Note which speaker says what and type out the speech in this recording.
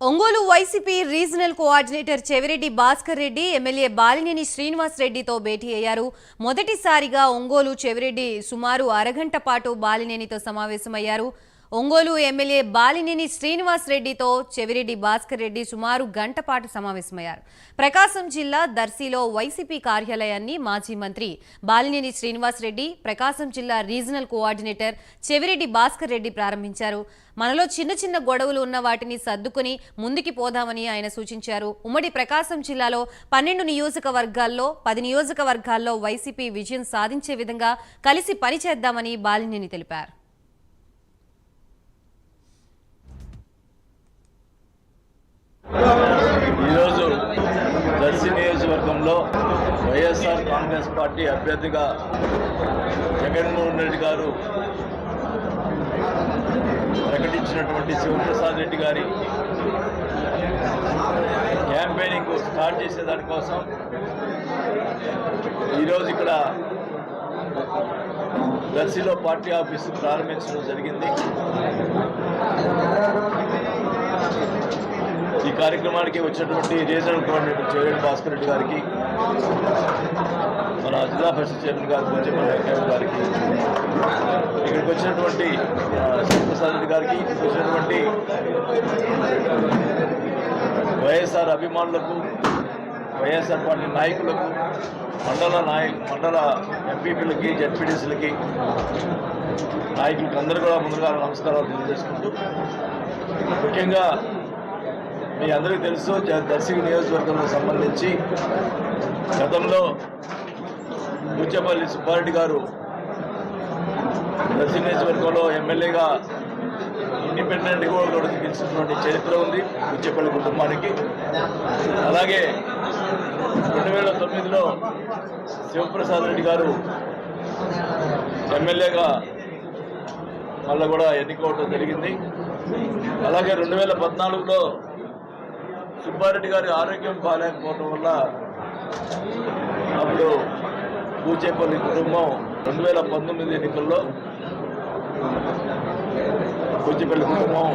Speaker 1: Ongole YCP regional coordinator Chevireddy Bhaskar Reddy MLA Balineni Srinivas రెడ్డితో భేటీ అయ్యారు. మొదటిసారిగా ఒంగోలు చెవిరెడ్డి సుమారు అరగంట పాటు బాలినేనితో సమావేశమయ్యారు. ఒంగోలు ఎమ్మెల్యే బాలినేని శ్రీనివాస్ రెడ్డితో చెవిరెడ్డి భాస్కర్ రెడ్డి సుమారు గంట పాటు సమావేశమయ్యారు. ప్రకాశం జిల్లా దర్శిలో వైసీపీ కార్యాలయాన్ని మాజీ మంత్రి బాలినేని శ్రీనివాస్ రెడ్డి, ప్రకాశం జిల్లా రీజనల్ కోఆర్డినేటర్ చెవిరెడ్డి భాస్కర్ రెడ్డి ప్రారంభించారు. మనలో చిన్న చిన్న గొడవలు ఉన్న వాటిని సర్దుకుని ముందుకి పోదామని ఆయన సూచించారు. ఉమ్మడి ప్రకాశం జిల్లాలో 12 నియోజకవర్గాల్లో 10 నియోజకవర్గాల్లో వైసీపీ విజయం సాధించే విధంగా కలిసి పనిచేద్దామని బాలినేని తెలిపారు.
Speaker 2: ఈరోజు దర్శి నియోజకవర్గంలో వైఎస్ఆర్ కాంగ్రెస్ పార్టీ అభ్యర్థిగా జగన్మోహన్ రెడ్డి గారు ప్రకటించినటువంటి శివప్రసాద్ రెడ్డి గారి క్యాంపెయినింగ్ స్టార్ట్ చేసేదానికోసం ఈరోజు ఇక్కడ దర్శిలో పార్టీ ఆఫీసు ప్రారంభించడం జరిగింది. ఈ కార్యక్రమానికి వచ్చినటువంటి రీజనల్ కోఆర్డినేటర్ చెవిరెడ్డి భాస్కర్ రెడ్డి గారికి, మన జిల్లా పరిషత్ చైర్మన్ గారు పూజ్యపల్లి వెంకయ్య గారికి, ఇక్కడికి వచ్చినటువంటి శివప్రసాద్ రెడ్డి గారికి, ఇక్కడికి వచ్చినటువంటి వైఎస్ఆర్ అభిమానులకు, వైఎస్ఆర్ పార్టీ నాయకులకు, మండల ఎంపీపీలకి, జెడ్పీటీసీలకి, నాయకులకి అందరూ కూడా ముందుగా నమస్కారాలు తెలియజేసుకుంటూ, ముఖ్యంగా మీ అందరికీ తెలుసు దర్శి నియోజకవర్గంలో సంబంధించి గతంలో పూజ్యపల్లి సుబ్బారెడ్డి గారు దర్శి నియోజకవర్గంలో ఎమ్మెల్యేగా ఇండిపెండెంట్గా కూడా గెలిచినటువంటి చరిత్ర ఉంది పూజ్యపల్లి కుటుంబానికి. అలాగే 2009లో శివప్రసాద్ రెడ్డి గారు ఎమ్మెల్యేగా మళ్ళీ కూడా ఎన్నికవడం జరిగింది. అలాగే 2014లో సుబ్బారెడ్డి గారి ఆరోగ్యం బాగాలేకపోవడం వల్ల అప్పుడు పూచేపల్లి కుటుంబం 2019 ఎన్నికల్లో పూచేపల్లి కుటుంబం